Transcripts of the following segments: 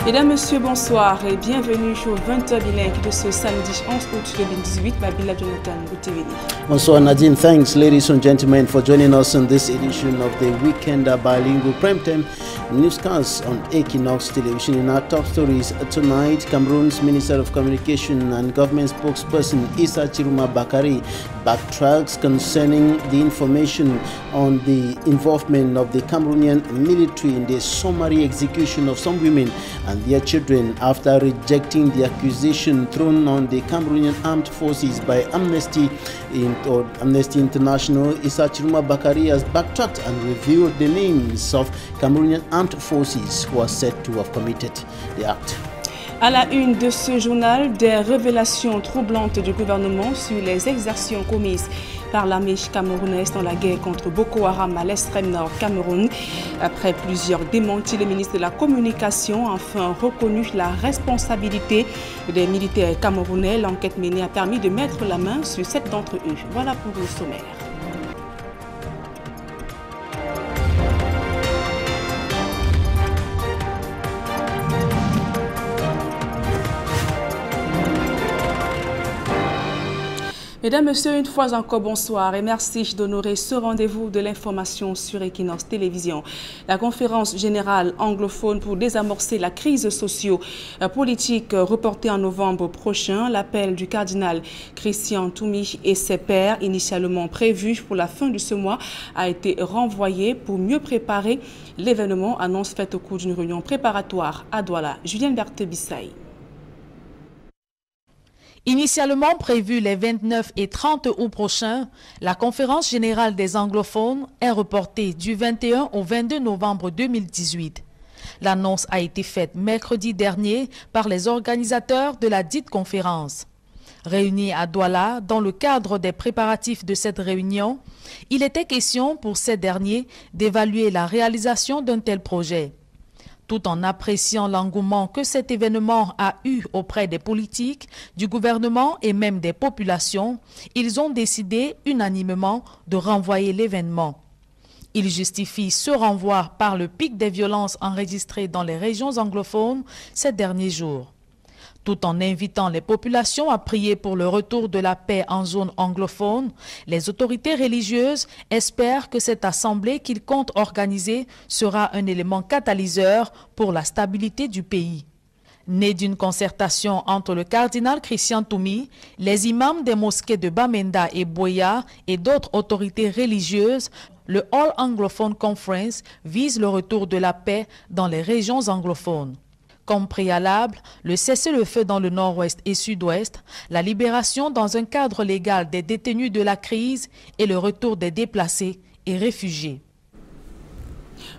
Mesdames, Messieurs, bonsoir et bienvenue au 20h bilingue de ce samedi 11 août 2018. Babila Jonathan Bouteveni. Bonsoir Nadine, thanks ladies and gentlemen for joining us on this edition of the Weekend Bilingual Primetime Newscast on Equinox Television. In our top stories tonight, Cameroon's Minister of Communication and Government spokesperson Issa Chiruma Bakari backtracks concerning the information on the involvement of the Cameroonian military in the summary execution of some women and their children after rejecting the accusation thrown on the Cameroonian armed forces by Amnesty International. Issa Chiruma Bakari has backtracked and revealed the names of Cameroonian armed forces who are said to have committed the act. À la une de ce journal, des révélations troublantes du gouvernement sur les exactions commises par l'armée camerounaise dans la guerre contre Boko Haram à l'extrême nord Cameroun. Après plusieurs démentis, le ministre de la Communication a enfin reconnu la responsabilité des militaires camerounais. L'enquête menée a permis de mettre la main sur 7 d'entre eux. Voilà pour le sommaire. Mesdames, Messieurs, une fois encore, bonsoir et merci d'honorer ce rendez-vous de l'information sur Equinox Télévision. La conférence générale anglophone pour désamorcer la crise socio-politique reportée en novembre prochain, l'appel du cardinal Christian Toumi et ses pairs, initialement prévu pour la fin de ce mois, a été renvoyé pour mieux préparer l'événement, annonce faite au cours d'une réunion préparatoire à Douala. Julienne Berthe-Bissaï. Initialement prévue les 29 et 30 août prochains, la conférence générale des anglophones est reportée du 21 au 22 novembre 2018. L'annonce a été faite mercredi dernier par les organisateurs de la dite conférence. Réunis à Douala, dans le cadre des préparatifs de cette réunion, il était question pour ces derniers d'évaluer la réalisation d'un tel projet. Tout en appréciant l'engouement que cet événement a eu auprès des politiques, du gouvernement et même des populations, ils ont décidé unanimement de renvoyer l'événement. Ils justifient ce renvoi par le pic des violences enregistrées dans les régions anglophones ces derniers jours. Tout en invitant les populations à prier pour le retour de la paix en zone anglophone, les autorités religieuses espèrent que cette assemblée qu'ils comptent organiser sera un élément catalyseur pour la stabilité du pays. Né d'une concertation entre le cardinal Christian Toumi, les imams des mosquées de Bamenda et Boya et d'autres autorités religieuses, le All Anglophone Conference vise le retour de la paix dans les régions anglophones. Comme préalable, le cessez-le-feu dans le nord-ouest et sud-ouest, la libération dans un cadre légal des détenus de la crise et le retour des déplacés et réfugiés.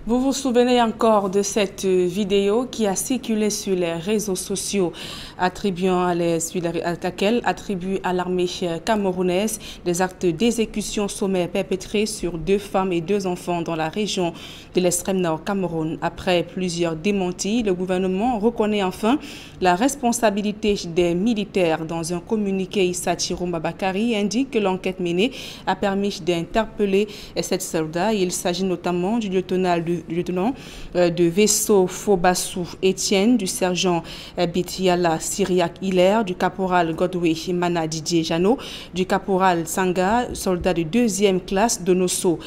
Vous vous souvenez encore de cette vidéo qui a circulé sur les réseaux sociaux laquelle attribue à l'armée camerounaise des actes d'exécution sommaire perpétrés sur 2 femmes et 2 enfants dans la région de l'extrême nord Cameroun. Après plusieurs démentis, le gouvernement reconnaît enfin la responsabilité des militaires. Dans un communiqué, Issa Chiruma Bakari indique que l'enquête menée a permis d'interpeller 7 soldats. Il s'agit notamment du lieutenant de vaisseau Fobassou Etienne, du sergent Bitiala Syriac Hilaire, du caporal Godway Mana Didier Jano, du caporal Sanga, soldat de 2e classe Donoso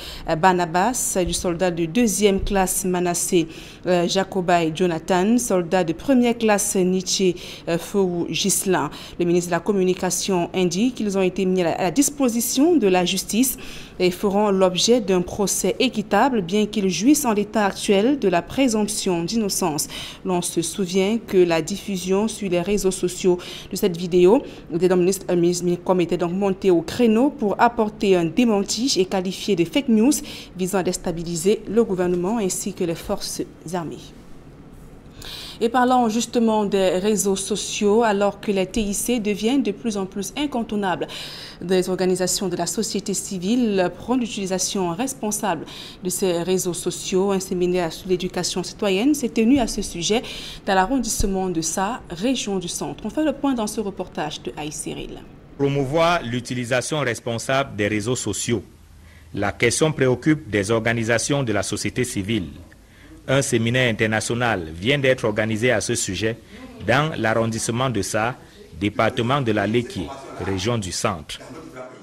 Banabas, du soldat de 2e classe Manassé Jacobay Jonathan, soldat de 1e classe Nietzsche Fou Gislain. Le ministre de la Communication indique qu'ils ont été mis à la disposition de la justice et feront l'objet d'un procès équitable, bien qu'ils jouissent en l'état actuel de la présomption d'innocence. L'on se souvient que la diffusion sur les réseaux sociaux de cette vidéo, des ministres étaient donc montés au créneau pour apporter un démenti et qualifier de fake news visant à déstabiliser le gouvernement ainsi que les forces armées. Et parlant justement des réseaux sociaux, alors que les TIC deviennent de plus en plus incontournables des organisations de la société civile, prendre l'utilisation responsable de ces réseaux sociaux, un séminaire sur l'éducation citoyenne s'est tenu à ce sujet dans l'arrondissement de Sa, région du Centre. On fait le point dans ce reportage de Aïe Cyril. Promouvoir l'utilisation responsable des réseaux sociaux. La question préoccupe des organisations de la société civile. Un séminaire international vient d'être organisé à ce sujet dans l'arrondissement de Sa, département de la Léquié, région du centre.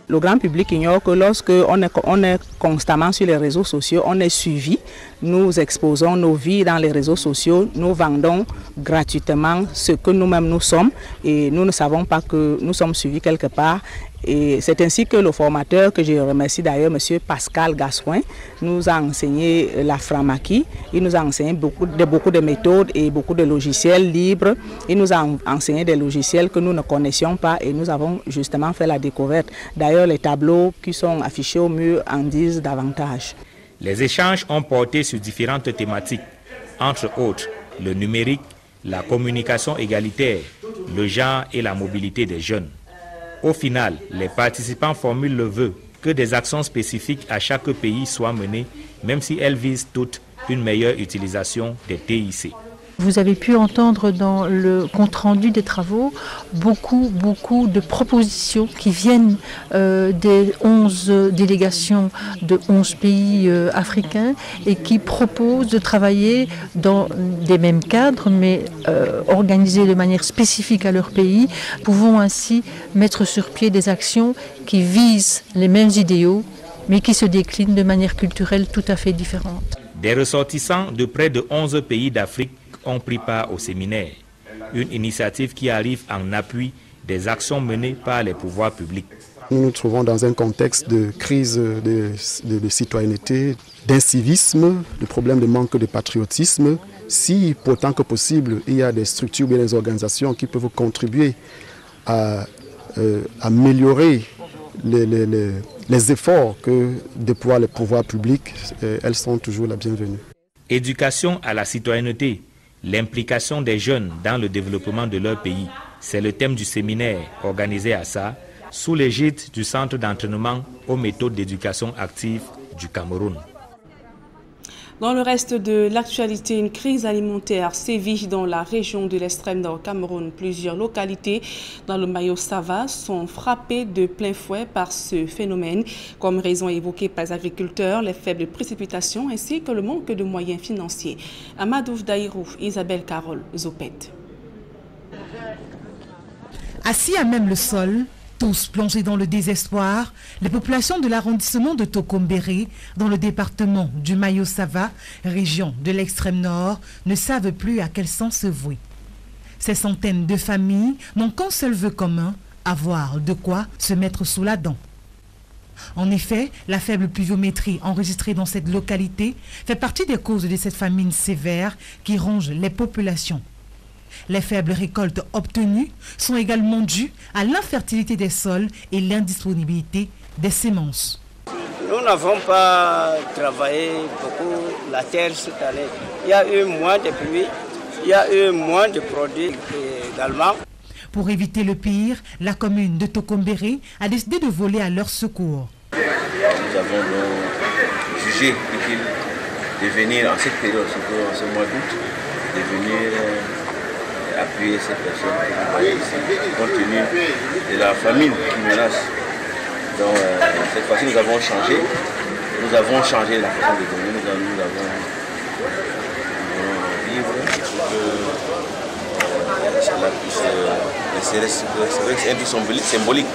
Le grand public ignore que lorsque on est constamment sur les réseaux sociaux, on est suivi. Nous exposons nos vies dans les réseaux sociaux, nous vendons gratuitement ce que nous-mêmes nous sommes et nous ne savons pas que nous sommes suivis quelque part. Et c'est ainsi que le formateur, que je remercie d'ailleurs, M. Pascal Gascoin, nous a enseigné la franc-maçonnerie. Il nous a enseigné beaucoup de méthodes et beaucoup de logiciels libres. Il nous a enseigné des logiciels que nous ne connaissions pas et nous avons justement fait la découverte. D'ailleurs, les tableaux qui sont affichés au mur en disent davantage. Les échanges ont porté sur différentes thématiques, entre autres le numérique, la communication égalitaire, le genre et la mobilité des jeunes. Au final, les participants formulent le vœu que des actions spécifiques à chaque pays soient menées, même si elles visent toutes une meilleure utilisation des TIC. Vous avez pu entendre dans le compte-rendu des travaux beaucoup de propositions qui viennent des 11 délégations de 11 pays africains et qui proposent de travailler dans des mêmes cadres mais organisés de manière spécifique à leur pays. Nous pouvons ainsi mettre sur pied des actions qui visent les mêmes idéaux mais qui se déclinent de manière culturelle tout à fait différente. Des ressortissants de près de 11 pays d'Afrique ont pris part au séminaire, une initiative qui arrive en appui des actions menées par les pouvoirs publics. Nous nous trouvons dans un contexte de crise de citoyenneté, d'incivisme, de problèmes de manque de patriotisme. Si, pour autant que possible, il y a des structures ou des organisations qui peuvent contribuer à améliorer les efforts que déploient les pouvoirs publics, elles sont toujours la bienvenue. Éducation à la citoyenneté, l'implication des jeunes dans le développement de leur pays, c'est le thème du séminaire organisé à Sa, sous l'égide du Centre d'entraînement aux méthodes d'éducation active du Cameroun. Dans le reste de l'actualité, une crise alimentaire sévit dans la région de l'extrême nord Cameroun. Plusieurs localités dans le Mayo-Sava sont frappées de plein fouet par ce phénomène, comme raison évoquée par les agriculteurs, les faibles précipitations ainsi que le manque de moyens financiers. Amadouf Daïrou, Isabelle Carole, Zopet. Assis à même le sol, tous plongés dans le désespoir, les populations de l'arrondissement de Tokombéré, dans le département du Mayo-Sava, région de l'extrême nord, ne savent plus à quel sens se vouer. Ces centaines de familles n'ont qu'un seul vœu commun, avoir de quoi se mettre sous la dent. En effet, la faible pluviométrie enregistrée dans cette localité fait partie des causes de cette famine sévère qui ronge les populations. Les faibles récoltes obtenues sont également dues à l'infertilité des sols et l'indisponibilité des semences. Nous n'avons pas travaillé beaucoup la terre cette année. Il y a eu moins de pluie, il y a eu moins de produits également. Pour éviter le pire, la commune de Tokombéré a décidé de voler à leur secours. Nous avons jugé utile de venir en cette période, surtout en ce mois d'août, de venir appuyer ces personnes que vous voyez ici, compte tenu de la famine qui menace. Donc cette fois-ci nous avons changé la façon de donner, nous avons vivre c'est un peu symbolique.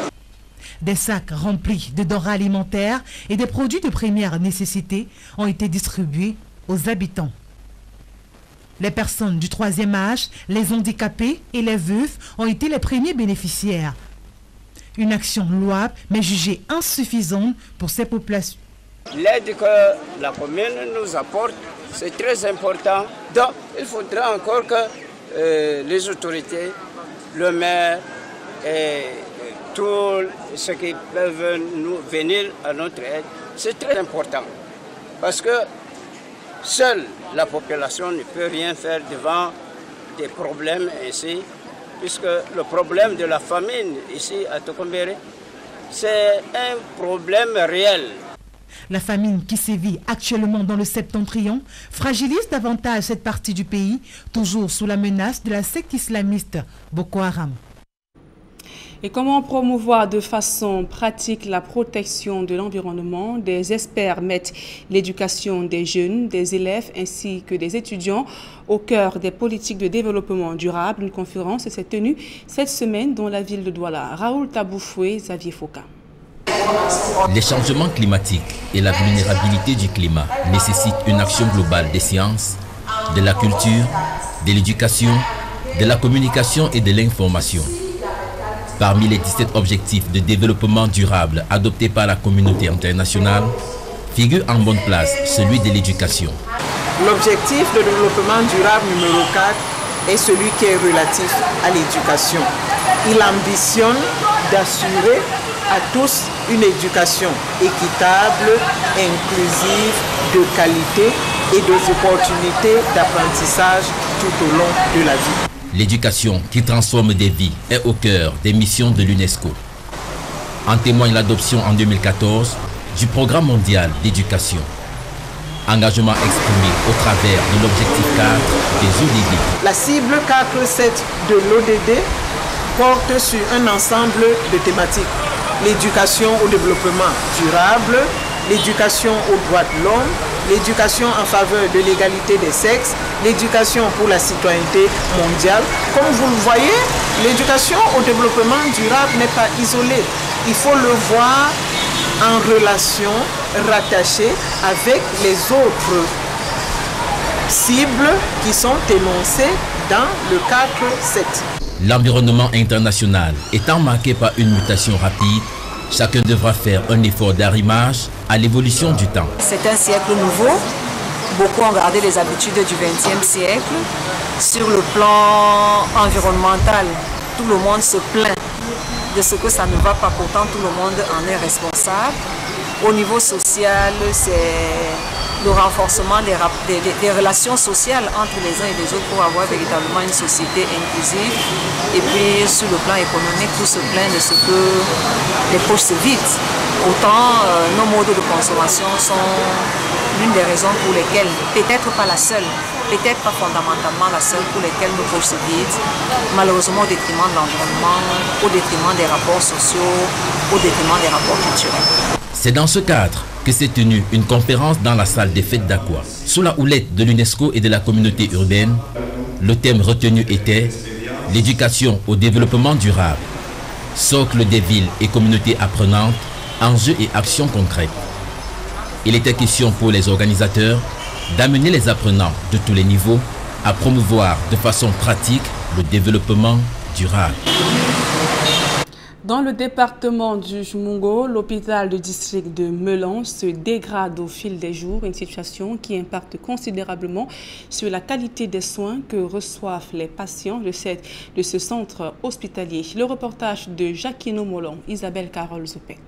Des sacs remplis de denrées alimentaires et des produits de première nécessité ont été distribués aux habitants. Les personnes du troisième âge, les handicapés et les veufs ont été les premiers bénéficiaires. Une action louable mais jugée insuffisante pour ces populations. L'aide que la commune nous apporte, c'est très important. Donc il faudra encore que les autorités, le maire et tous ceux qui peuvent nous venir à notre aide, c'est très important. Parce que seule la population ne peut rien faire devant des problèmes ici, puisque le problème de la famine ici à Tokombéré, c'est un problème réel. La famine qui sévit actuellement dans le septentrion fragilise davantage cette partie du pays, toujours sous la menace de la secte islamiste Boko Haram. Et comment promouvoir de façon pratique la protection de l'environnement? Des experts mettent l'éducation des jeunes, des élèves ainsi que des étudiants au cœur des politiques de développement durable. Une conférence s'est tenue cette semaine dans la ville de Douala. Raoul Taboufoué, Xavier Foka. Les changements climatiques et la vulnérabilité du climat nécessitent une action globale des sciences, de la culture, de l'éducation, de la communication et de l'information. Parmi les 17 objectifs de développement durable adoptés par la communauté internationale, figure en bonne place celui de l'éducation. L'objectif de développement durable numéro 4 est celui qui est relatif à l'éducation. Il ambitionne d'assurer à tous une éducation équitable, inclusive, de qualité et des opportunités d'apprentissage tout au long de la vie. L'éducation qui transforme des vies est au cœur des missions de l'UNESCO. En témoigne l'adoption en 2014 du Programme mondial d'éducation. Engagement exprimé au travers de l'objectif 4 des ODD. La cible 4.7 de l'ODD porte sur un ensemble de thématiques. L'éducation au développement durable, l'éducation aux droits de l'homme, l'éducation en faveur de l'égalité des sexes, l'éducation pour la citoyenneté mondiale. Comme vous le voyez, l'éducation au développement durable n'est pas isolée. Il faut le voir en relation, rattaché avec les autres cibles qui sont énoncées dans le cadre 7. L'environnement international étant marqué par une mutation rapide, chacun devra faire un effort d'arrimage à l'évolution du temps. C'est un siècle nouveau. Beaucoup ont gardé les habitudes du XXe siècle. Sur le plan environnemental, tout le monde se plaint de ce que ça ne va pas, pourtant tout le monde en est responsable. Au niveau social, c'est le renforcement des relations sociales entre les uns et les autres pour avoir véritablement une société inclusive. Et puis sur le plan économique, tout se plaint de ce que les poches se vident. Autant nos modes de consommation sont l'une des raisons pour lesquelles, peut-être pas la seule, peut-être pas fondamentalement la seule pour lesquelles nos poches se vident, malheureusement au détriment de l'environnement, au détriment des rapports sociaux, au détriment des rapports culturels. C'est dans ce cadre que s'est tenue une conférence dans la salle des fêtes d'Aqua. Sous la houlette de l'UNESCO et de la communauté urbaine, le thème retenu était l'éducation au développement durable, socle des villes et communautés apprenantes, enjeux et actions concrètes. Il était question pour les organisateurs d'amener les apprenants de tous les niveaux à promouvoir de façon pratique le développement durable. Dans le département du Jumungo, l'hôpital de district de Melan se dégrade au fil des jours, une situation qui impacte considérablement sur la qualité des soins que reçoivent les patients de ce centre hospitalier. Le reportage de Jacquino Molon, Isabelle Carole Zoupet.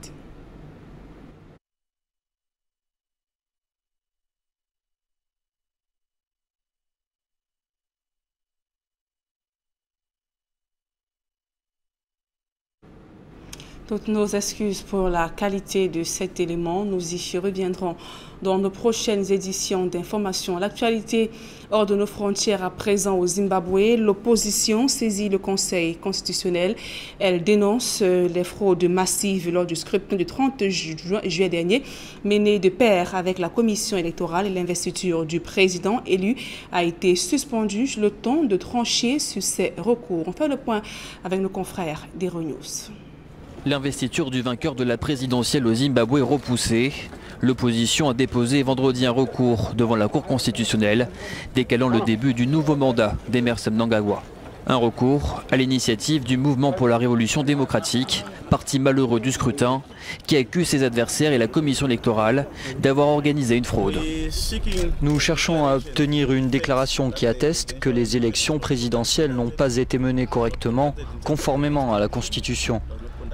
Toutes nos excuses pour la qualité de cet élément. Nous y reviendrons dans nos prochaines éditions d'information. L'actualité hors de nos frontières à présent au Zimbabwe. L'opposition saisit le Conseil constitutionnel. Elle dénonce les fraudes massives lors du scrutin du 30 juillet dernier, mené de pair avec la commission électorale. L'investiture du président élu a été suspendue le temps de trancher sur ces recours. On fait le point avec nos confrères d'Euronews. L'investiture du vainqueur de la présidentielle au Zimbabwe est repoussée. L'opposition a déposé vendredi un recours devant la Cour constitutionnelle, décalant le début du nouveau mandat d'Emerson Mnangagwa. Un recours à l'initiative du Mouvement pour la Révolution démocratique, parti malheureux du scrutin, qui accuse ses adversaires et la commission électorale d'avoir organisé une fraude. Nous cherchons à obtenir une déclaration qui atteste que les élections présidentielles n'ont pas été menées correctement, conformément à la Constitution.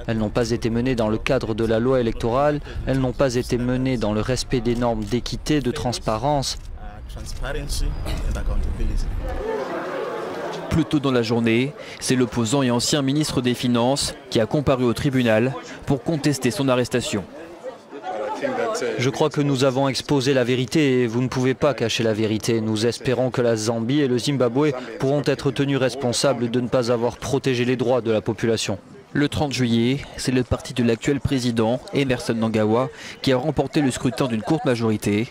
Elles n'ont pas été menées dans le cadre de la loi électorale, elles n'ont pas été menées dans le respect des normes d'équité, de transparence. Plus tôt dans la journée, c'est l'opposant et ancien ministre des Finances qui a comparu au tribunal pour contester son arrestation. Je crois que nous avons exposé la vérité et vous ne pouvez pas cacher la vérité. Nous espérons que la Zambie et le Zimbabwe pourront être tenus responsables de ne pas avoir protégé les droits de la population. Le 30 juillet, c'est le parti de l'actuel président, Emmerson Mnangagwa, qui a remporté le scrutin d'une courte majorité.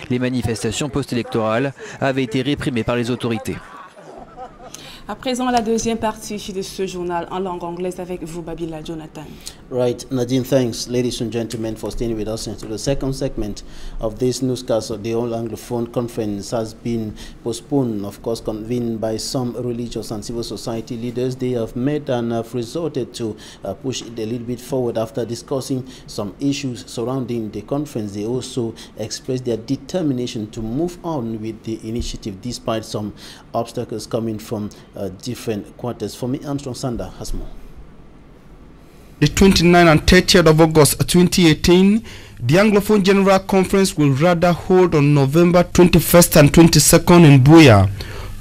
Les manifestations post-électorales avaient été réprimées par les autorités. À présent, la deuxième partie de ce journal en langue anglaise avec vous, Babila Jonathan. Right, Nadine, thanks, ladies and gentlemen, for staying with us into the second segment of this newscast. The All Anglophone Conference has been postponed, of course, convened by some religious and civil society leaders. They have met and have resorted to push it a little bit forward after discussing some issues surrounding the conference. They also expressed their determination to move on with the initiative despite some obstacles coming from different quarters. For me, Armstrong Sander has more. The 29th and 30th of August 2018, the Anglophone General Conference will rather hold on November 21st and 22nd in Buea.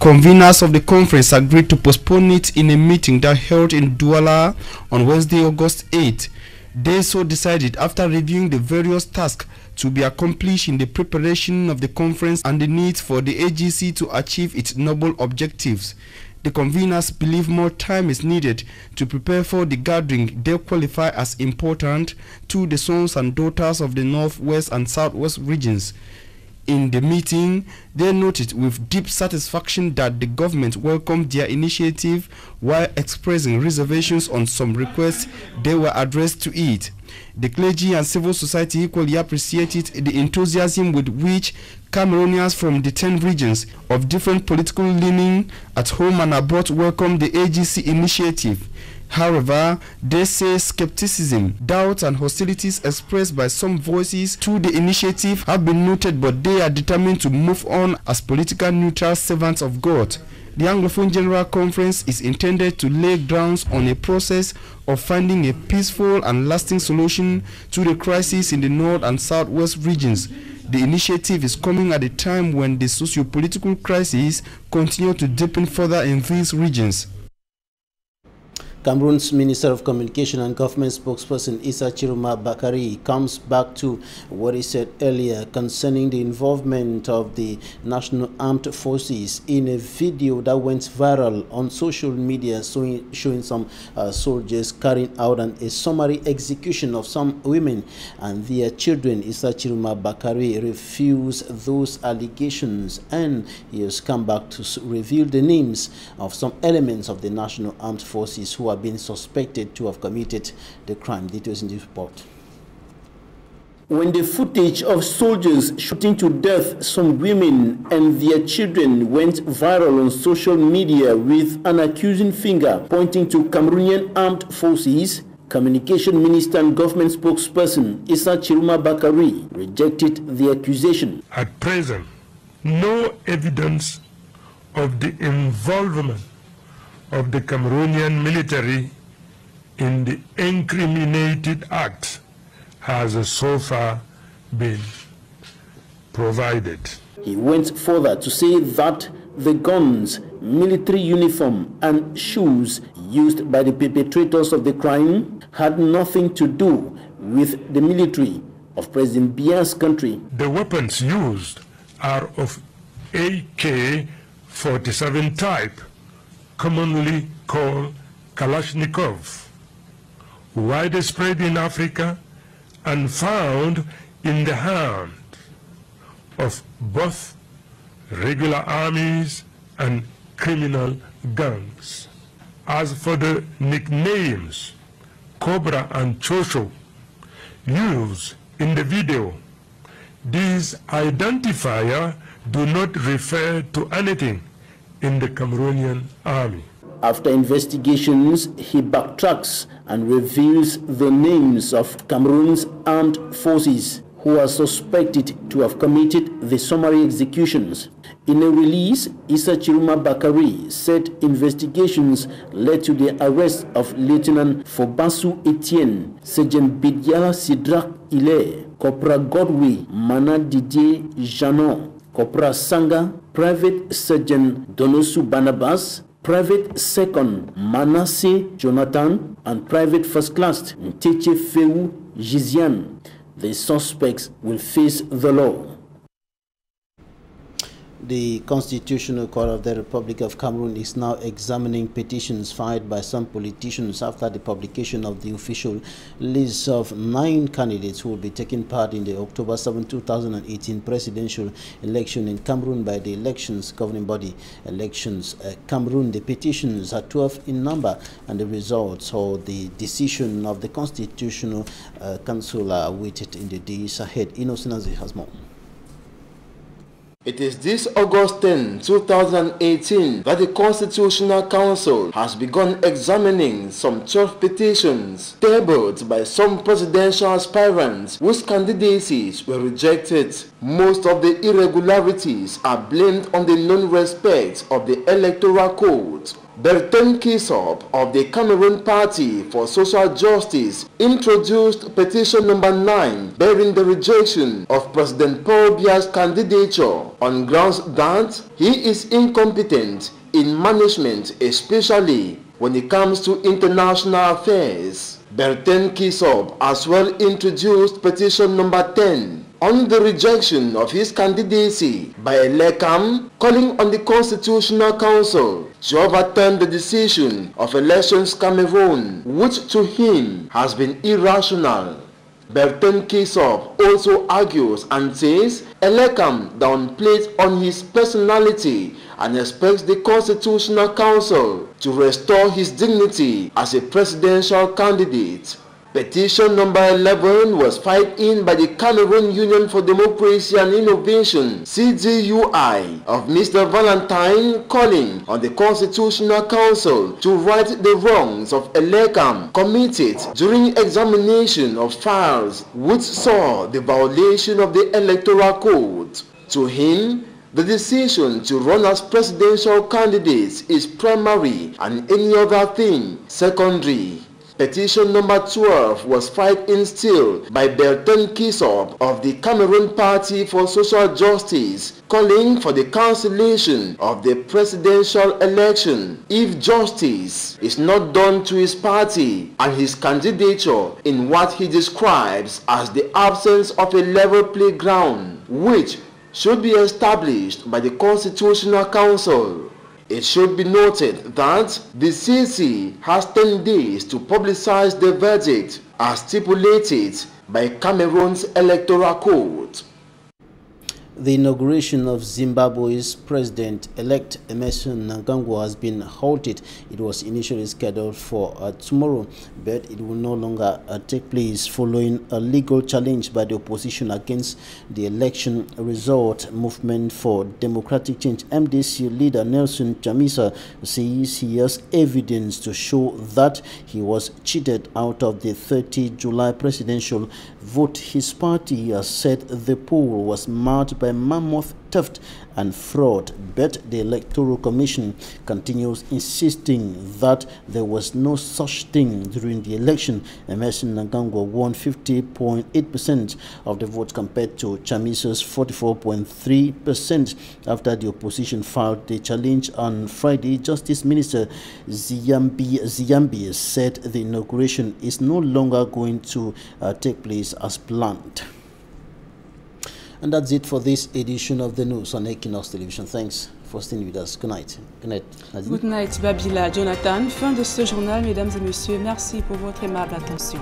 Conveners of the conference agreed to postpone it in a meeting that held in Douala on Wednesday, August 8th. They so decided after reviewing the various tasks to be accomplished in the preparation of the conference and the need for the AGC to achieve its noble objectives. The conveners believe more time is needed to prepare for the gathering they qualify as important to the sons and daughters of the Northwest and Southwest regions. In the meeting, they noted with deep satisfaction that the government welcomed their initiative while expressing reservations on some requests they were addressed to it. The clergy and civil society equally appreciated the enthusiasm with which Cameroonians from the 10 regions of different political leaning at home and abroad welcomed the AGC initiative. However, they say skepticism, doubt and hostilities expressed by some voices to the initiative have been noted, but they are determined to move on as political neutral servants of God. The Anglophone General Conference is intended to lay grounds on a process of finding a peaceful and lasting solution to the crisis in the North and Southwest regions. The initiative is coming at a time when the socio-political crisis continues to deepen further in these regions. Cameroon's Minister of Communication and Government spokesperson Issa Chiroma Bakari comes back to what he said earlier concerning the involvement of the National Armed Forces in a video that went viral on social media showing some soldiers carrying out a summary execution of some women and their children. Issa Chiroma Bakari refused those allegations and he has come back to reveal the names of some elements of the National Armed Forces who are been suspected to have committed the crime. Details in this report. When the footage of soldiers shooting to death some women and their children went viral on social media with an accusing finger pointing to Cameroonian armed forces, Communication Minister and Government spokesperson Issa Chiroma Bakari rejected the accusation. At present, no evidence of the involvement of the Cameroonian military in the incriminated act has so far been provided. He went further to say that the guns, military uniform and shoes used by the perpetrators of the crime had nothing to do with the military of President Biya's country. The weapons used are of AK-47 type, commonly called Kalashnikov, widespread in Africa and found in the hands of both regular armies and criminal gangs. As for the nicknames Cobra and Chocho used in the video, these identifiers do not refer to anything in the Cameroonian army. After investigations, he backtracks and reveals the names of Cameroon's armed forces who are suspected to have committed the summary executions. In a release, Issa Chiroma Bakari said investigations led to the arrest of Lieutenant Fobasu Etienne, Sergeant Bidiala Sidrak Ile, Corporal Godway Mana Didier Janon, Corporal Sanga, Private Sergeant Donosu Barnabas, Private Second Manasseh Jonathan, and Private First Class Nteche Feu Gizian. The suspects will face the law. The Constitutional Court of the Republic of Cameroon is now examining petitions filed by some politicians after the publication of the official list of 9 candidates who will be taking part in the October 7, 2018 presidential election in Cameroon by the Elections Governing Body, Elections Cameroon. The petitions are 12 in number, and the results or the decision of the Constitutional Council are awaited in the days ahead. Innocent Aziz has more. It is this August 10, 2018 that the Constitutional Council has begun examining some 12 petitions tabled by some presidential aspirants whose candidacies were rejected. Most of the irregularities are blamed on the non-respect of the Electoral Code. Bertin Kisop of the Cameroon Party for Social Justice introduced petition number 9 bearing the rejection of President Paul Biya's candidature on grounds that he is incompetent in management, especially when it comes to international affairs. Bertin Kisop as well introduced petition number 10 on the rejection of his candidacy by Elecam, calling on the Constitutional Council to overturn the decision of Elections Cameroon, which to him has been irrational. Bertin Kisop also argues and says Elecam downplayed on his personality and expects the Constitutional Council to restore his dignity as a presidential candidate. Petition number 11 was filed in by the Cameroon Union for Democracy and Innovation, CDUI, of Mr. Valentine, calling on the Constitutional Council to right the wrongs of Elecam committed during examination of files which saw the violation of the Electoral Code. To him, the decision to run as presidential candidates is primary and any other thing secondary. Petition number 12 was filed in still by Bertin Kisop of the Cameroon Party for Social Justice, calling for the cancellation of the presidential election if justice is not done to his party and his candidature in what he describes as the absence of a level playground, which should be established by the Constitutional Council. It should be noted that the CC has 10 days to publicize the verdict as stipulated by Cameroon's Electoral Code. The inauguration of Zimbabwe's President-elect Emmerson Mnangagwa has been halted. It was initially scheduled for tomorrow, but it will no longer take place following a legal challenge by the opposition against the election result. Movement for Democratic Change MDC leader Nelson Chamisa says he has evidence to show that he was cheated out of the 30 July presidential vote. His party has said the poll was marred by mammoth theft and fraud, but the Electoral Commission continues insisting that there was no such thing during the election. Emmerson Mnangagwa won 50.8% of the vote compared to Chamisa's 44.3%. After the opposition filed the challenge on Friday, Justice Minister Ziyambi said the inauguration is no longer going to take place as planned. And that's it for this edition of the news on Equinox Television. Thanks for staying with us. Good night. Good night, Nadine. Good night, Babila, Jonathan. Fin de ce journal, mesdames et messieurs. Merci pour votre aimable attention.